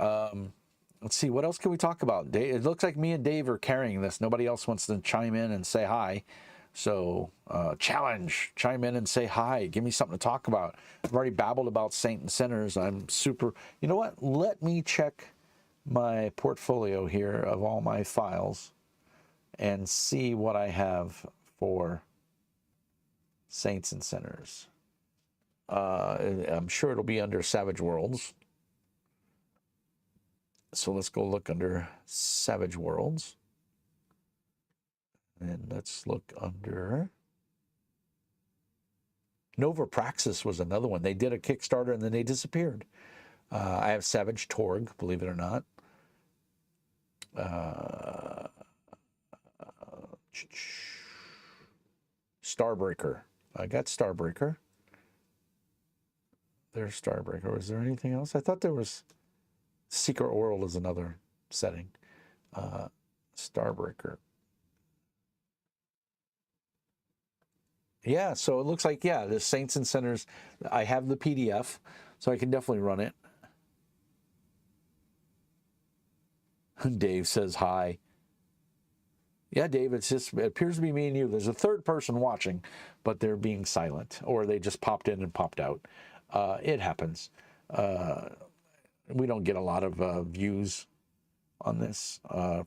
Let's see, what else can we talk about? Dave, it looks like me and Dave are carrying this. Nobody else wants to chime in and say hi. So, challenge, chime in and say hi. Give me something to talk about. I've already babbled about Saint and Sinners. I'm super, you know what? Let me check my portfolio here of all my files and see what I have for Saints and Sinners. I'm sure it'll be under Savage Worlds. So let's go look under Savage Worlds. And let's look under. Nova Praxis was another one. They did a Kickstarter and then they disappeared. I have Savage Torg, believe it or not. Starbreaker. I got Starbreaker. There's Starbreaker. Was there anything else? I thought there was Secret World is another setting. Starbreaker. Yeah, so it looks like, yeah, the Saints and Sinners. I have the PDF, so I can definitely run it. Dave says hi. Yeah, Dave, it appears to be me and you. There's a third person watching, but they're being silent, or they just popped in and popped out. It happens. We don't get a lot of views on this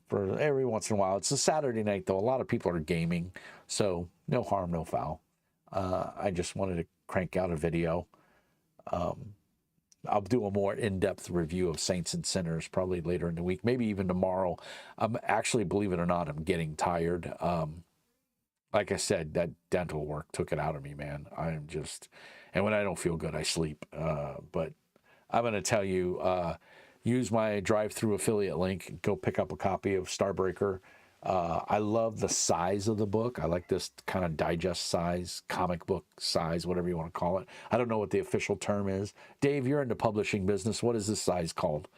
for every once in a while. It's a Saturday night, though. A lot of people are gaming, so no harm, no foul. I just wanted to crank out a video. I'll do a more in-depth review of Saints and Sinners probably later in the week, maybe even tomorrow. I'm actually, believe it or not, I'm getting tired. Like I said, that dental work took it out of me, man. I'm just, and when I don't feel good, I sleep. But I'm going to tell you, use my drive-through affiliate link. Go pick up a copy of Starbreaker. I love the size of the book. I like this kind of digest size, comic book size, whatever you want to call it. I don't know what the official term is. Dave, you're in the publishing business. What is this size called?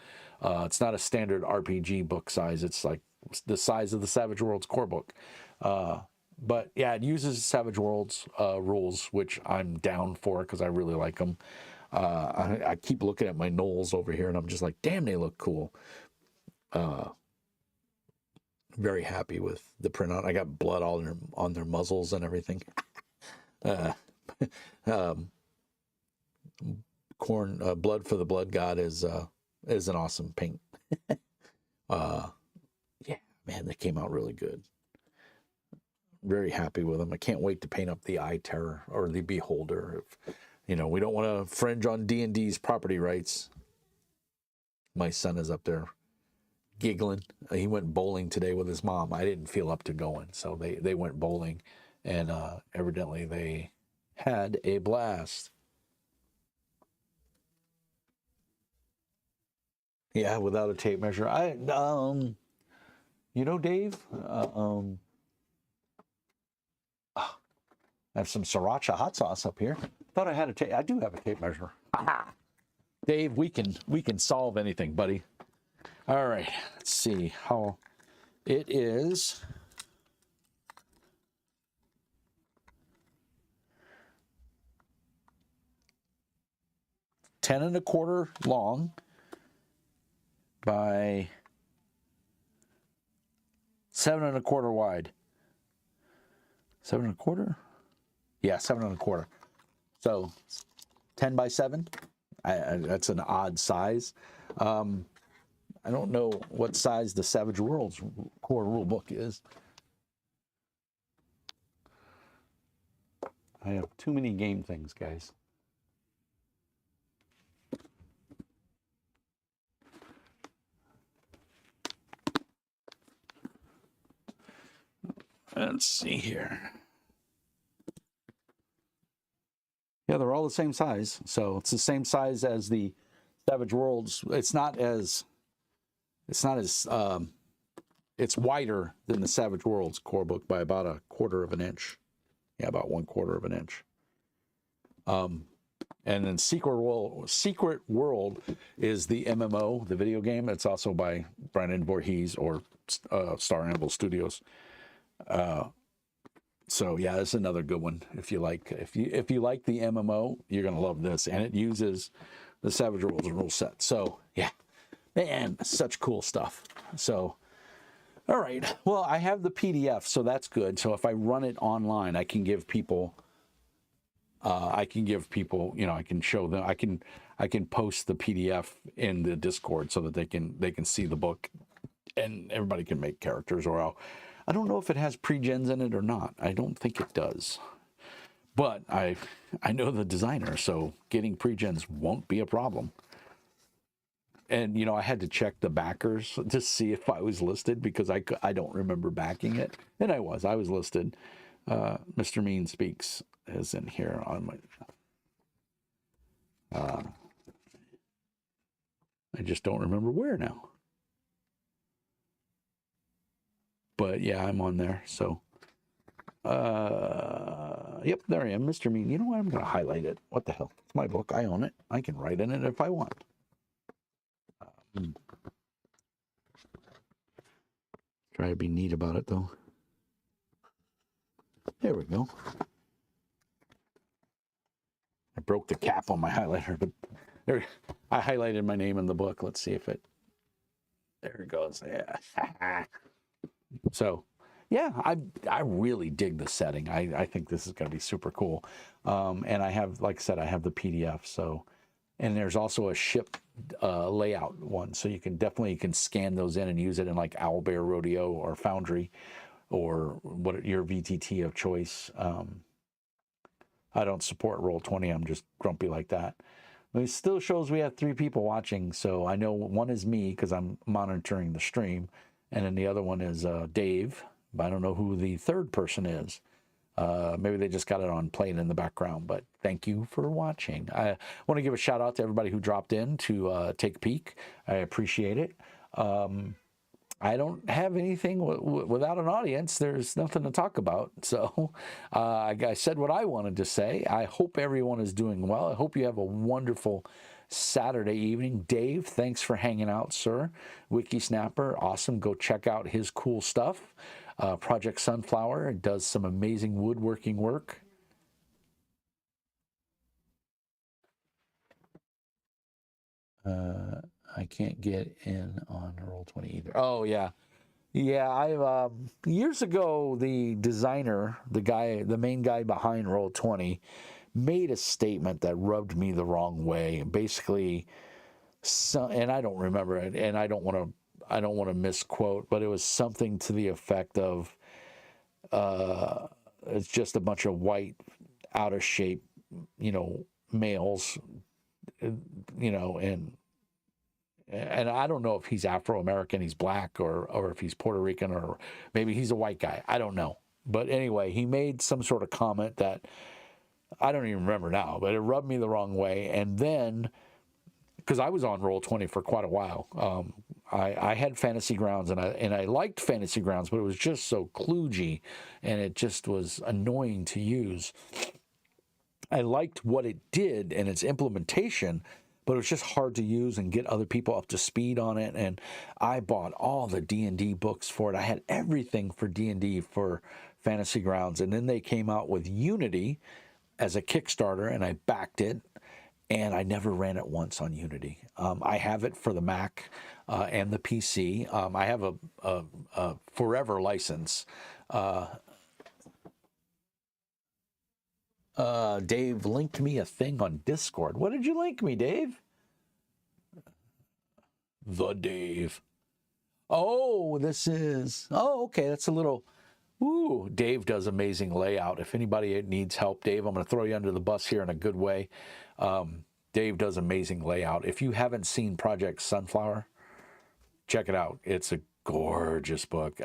It's not a standard RPG book size. It's like the size of the Savage Worlds core book. But yeah, it uses Savage Worlds rules, which I'm down for because I really like them. I keep looking at my Knolls over here and I'm just like, damn, they look cool. Very happy with the printout. I got blood all on their muzzles and everything. Blood for the Blood God is an awesome paint. Yeah, man, they came out really good. Very happy with them. I can't wait to paint up the Eye Terror or the Beholder. We don't want to infringe on D&D's property rights. My son is up there giggling. He went bowling today with his mom. I didn't feel up to going, so they went bowling, and evidently they had a blast. Yeah, without a tape measure. Dave, I have some sriracha hot sauce up here. Thought I had a tape. I do have a tape measure. Aha. Dave, we can solve anything, buddy. All right, let's see how it is. $10 1/4 long by 7 1/4 wide. 7 1/4? Yeah, 7 1/4. So 10 by 7. That's an odd size. I don't know what size the Savage Worlds core rule book is. I have too many game things, guys. Let's see here. Yeah, they're all the same size. So it's the same size as the Savage Worlds. It's wider than the Savage Worlds core book by about 1/4 of an inch. Yeah, about 1/4 of an inch. And then Secret World is the MMO, the video game. It's also by Brandon Voorhees or Star Anvil Studios. So yeah, that's another good one. If you like the MMO, you're gonna love this, and it uses the Savage Worlds rule set. So yeah, man, such cool stuff. So all right, well, I have the PDF, so that's good. So if I run it online, I can give people. I can show them. I can post the PDF in the Discord so that they can see the book, and everybody can make characters. Or I don't know if it has pre-gens in it or not. I don't think it does, but I know the designer, so getting pre-gens won't be a problem. And you know, I had to check the backers to see if I was listed because I don't remember backing it, and I was listed. Mr. Mean Speaks is in here on my. I just don't remember where now. But yeah, I'm on there. So, yep, there I am, Mr. Mean. You know what? I'm going to highlight it. What the hell? It's my book. I own it. I can write in it if I want. Try to be neat about it, though. There we go. I broke the cap on my highlighter, but there, I highlighted my name in the book. Let's see if it. There it goes. Yeah. So, yeah, I really dig the setting. I think this is going to be super cool. And I have, like I said, I have the PDF. So, and there's also a ship layout one, so you can scan those in and use it in like Owlbear Rodeo or Foundry or what your VTT of choice. I don't support Roll20. I'm just grumpy like that. But it still shows we have 3 people watching, so I know one is me because I'm monitoring the stream, and then the other one is Dave. But I don't know who the third person is. Maybe they just got it on playing in the background, but thank you for watching. I want to give a shout out to everybody who dropped in to take a peek. I appreciate it. I don't have anything without an audience. There's nothing to talk about. So I said what I wanted to say. I hope everyone is doing well. I hope you have a wonderful Saturday evening. Dave, thanks for hanging out, sir. Wiki Snapper, awesome. Go check out his cool stuff. Project Sunflower does some amazing woodworking work. I can't get in on Roll20 either. Oh, yeah. Yeah, I years ago, the designer, the main guy behind Roll20, made a statement that rubbed me the wrong way. Basically, and I don't remember it, and I don't want to misquote, but it was something to the effect of, it's just a bunch of white, out of shape, males, and I don't know if he's Afro-American, he's black, or if he's Puerto Rican, or maybe he's a white guy. I don't know. But anyway, he made some sort of comment that I don't even remember now, but it rubbed me the wrong way. And then, because I was on Roll20 for quite a while, I had Fantasy Grounds, and I liked Fantasy Grounds, but it was just so kludgy, and it just was annoying to use. I liked what it did and its implementation, but it was just hard to use and get other people up to speed on it. And I bought all the D&D books for it. I had everything for D&D for Fantasy Grounds. And then they came out with Unity as a Kickstarter, and I backed it. And I never ran it once on Unity. I have it for the Mac and the PC. I have a forever license. Dave linked me a thing on Discord. What did you link me, Dave? The Dave. Oh, this is... Oh, okay. That's a little... Ooh, Dave does amazing layout. If anybody needs help, Dave, I'm going to throw you under the bus here in a good way. Dave does amazing layout. If you haven't seen Project Sunflower, check it out. It's a gorgeous book.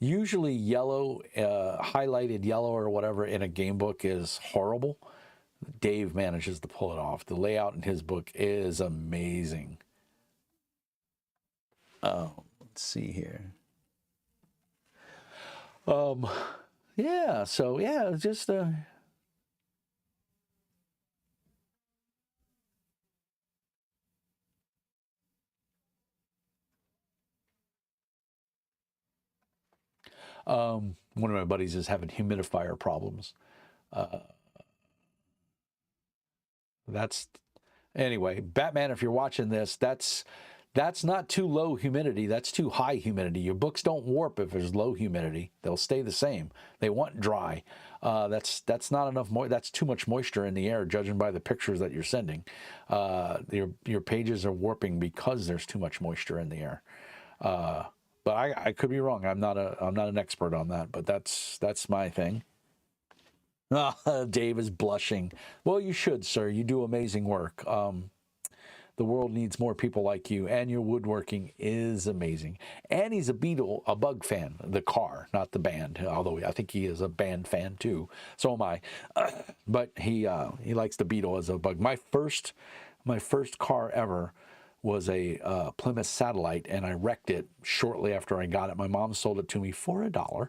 Usually yellow, highlighted yellow or whatever in a game book is horrible. Dave manages to pull it off. The layout in his book is amazing. Let's see here. Yeah, so yeah, just one of my buddies is having humidifier problems. That's anyway, Batman, if you're watching this, that's not too low humidity. That's too high humidity. Your books don't warp if there's low humidity. They'll stay the same. They want dry. That's not enough. That's too much moisture in the air, judging by the pictures that you're sending. Your pages are warping because there's too much moisture in the air. But I could be wrong. I'm not an expert on that. But that's my thing. Dave is blushing. Well, you should, sir. You do amazing work. The world needs more people like you, and your woodworking is amazing. And he's a bug fan, the car, not the band, although I think he is a band fan too. So am I. But he likes the Beetle as a bug. My first car ever was a Plymouth Satellite, and I wrecked it shortly after I got it. My mom sold it to me for $1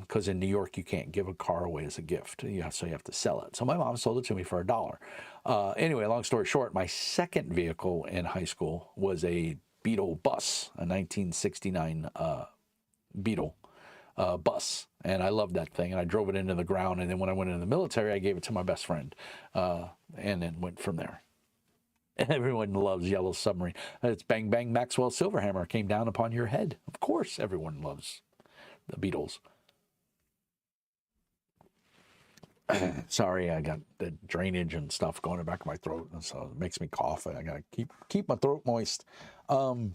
because in New York you can't give a car away as a gift. So you have to sell it. So my mom sold it to me for $1. Anyway, long story short, my second vehicle in high school was a Beetle bus, a 1969 Beetle bus, and I loved that thing, and I drove it into the ground, and then when I went into the military, I gave it to my best friend, and then went from there. Everyone loves Yellow Submarine. It's Bang Bang Maxwell Silverhammer came down upon your head. Of course, everyone loves the Beatles. Sorry, I got the drainage and stuff going in the back of my throat, and so it makes me cough. I gotta keep my throat moist. What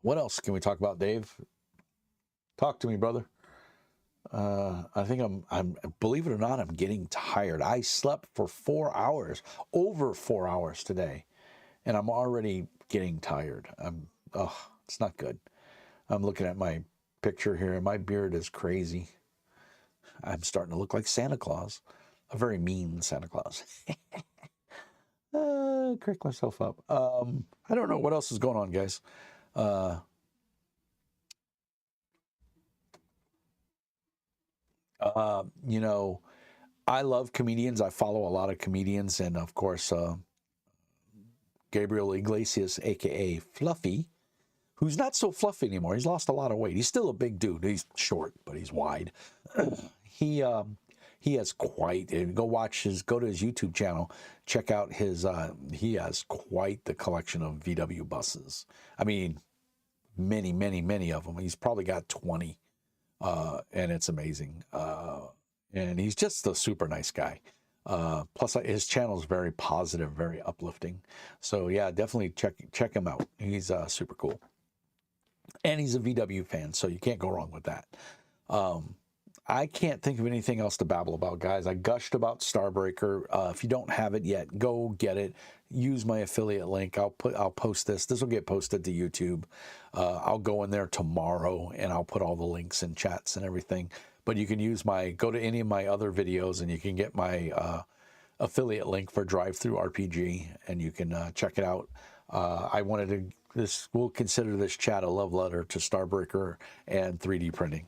else can we talk about, Dave? Talk to me, brother. I think I'm believe it or not, I'm getting tired. I slept for 4 hours, over 4 hours today, and I'm already getting tired. It's not good. I'm looking at my picture here, and my beard is crazy. I'm starting to look like Santa Claus, a very mean Santa Claus. Crack myself up. I don't know what else is going on, guys. You know, I love comedians. I follow a lot of comedians, and of course, Gabriel Iglesias, aka Fluffy, who's not so fluffy anymore. He's lost a lot of weight. He's still a big dude. He's short, but he's wide. He has quite. Go to his YouTube channel. Check out his. He has quite the collection of VW buses. I mean, many, many, many of them. He's probably got 20. And it's amazing. And he's just a super nice guy. Plus, his channel is very positive, very uplifting. So yeah, definitely check him out. He's super cool. And he's a VW fan, so you can't go wrong with that. I can't think of anything else to babble about, guys. I gushed about Starbreaker. If you don't have it yet, go get it. Use my affiliate link. I'll post this. This will get posted to YouTube. I'll go in there tomorrow and I'll put all the links and chats and everything. But you can go to any of my other videos and you can get my affiliate link for Drive-Thru RPG, and you can check it out. We'll consider this chat a love letter to Starbreaker and 3D printing.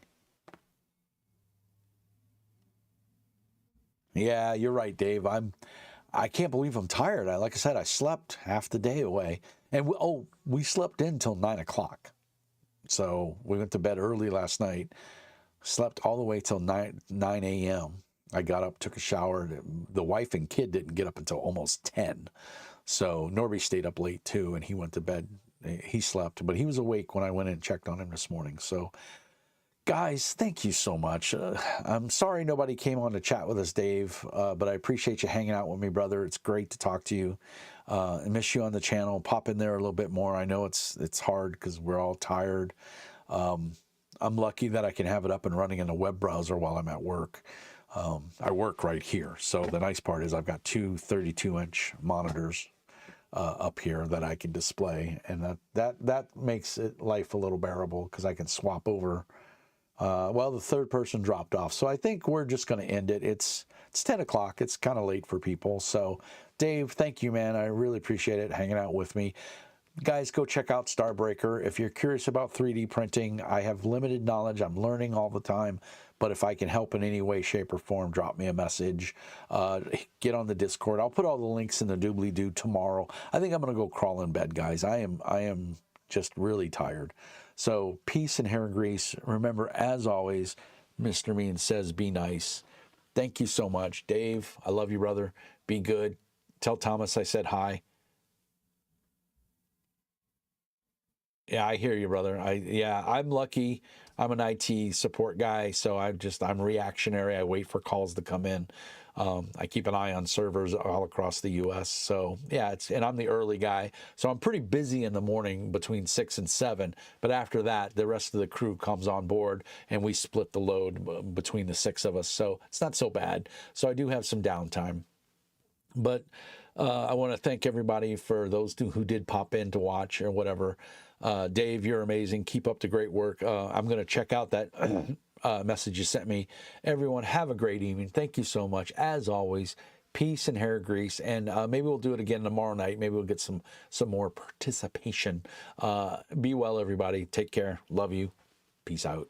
Yeah, you're right, Dave. I can't believe I'm tired. Like I said, I slept half the day away, and we slept in till 9 o'clock. So we went to bed early last night, slept all the way till 9 a.m. I got up, took a shower. The wife and kid didn't get up until almost 10. So Norby stayed up late too, and he went to bed. He slept, but he was awake when I went in and checked on him this morning. So guys, thank you so much. I'm sorry nobody came on to chat with us, Dave, but I appreciate you hanging out with me, brother. It's great to talk to you. I miss you on the channel. Pop in there a little bit more. I know it's hard because we're all tired. I'm lucky that I can have it up and running in a web browser while I'm at work. I work right here. So the nice part is I've got two 32-inch monitors up here that I can display, and that makes life a little bearable because I can swap over. Well, the third person dropped off, so I think we're just going to end it. It's 10 o'clock. It's kind of late for people. So, Dave, thank you, man. I really appreciate it hanging out with me. Guys, go check out Starbreaker. If you're curious about 3D printing, I have limited knowledge. I'm learning all the time. But if I can help in any way, shape, or form, drop me a message. Get on the Discord. I'll put all the links in the doobly-doo tomorrow. I think I'm going to go crawl in bed, guys. I am just really tired. So peace and hair grease. Remember, as always, Mr. Mean says be nice. Thank you so much. Dave, I love you, brother. Be good. Tell Thomas I said hi. Yeah, I hear you, brother. I'm lucky. I'm an IT support guy, so I'm reactionary. I wait for calls to come in. I keep an eye on servers all across the U.S. So yeah, and I'm the early guy, so I'm pretty busy in the morning between 6 and 7. But after that, the rest of the crew comes on board, and we split the load between the 6 of us. So it's not so bad. So I do have some downtime. But I want to thank everybody for those who did pop in to watch or whatever. Dave, you're amazing. Keep up the great work. I'm going to check out that message you sent me. Everyone, have a great evening. Thank you so much. As always, peace and hair grease. And maybe we'll do it again tomorrow night. Maybe we'll get some more participation. Be well, everybody. Take care. Love you. Peace out.